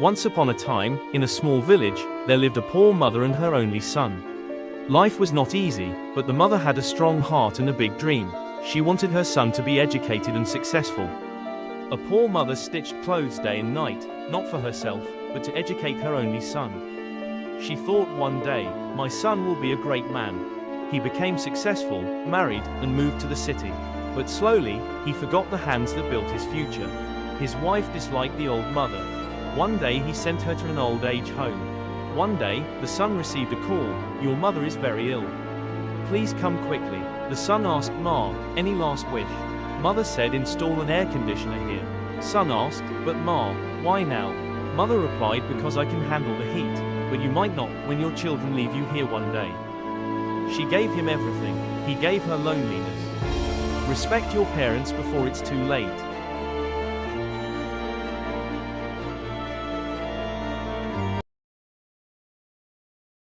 Once upon a time, in a small village, there lived a poor mother and her only son. Life was not easy, but the mother had a strong heart and a big dream. She wanted her son to be educated and successful. A poor mother stitched clothes day and night, not for herself, but to educate her only son. She thought one day, my son will be a great man. He became successful, married, and moved to the city. But slowly, he forgot the hands that built his future. His wife disliked the old mother. One day he sent her to an old age home. One day, the son received a call, "Your mother is very ill. Please come quickly." The son asked Ma, "Any last wish?" Mother said, "Install an air conditioner here." Son asked, "But Ma, why now?" Mother replied, "Because I can handle the heat, but you might not when your children leave you here one day." She gave him everything. He gave her loneliness. Respect your parents before it's too late.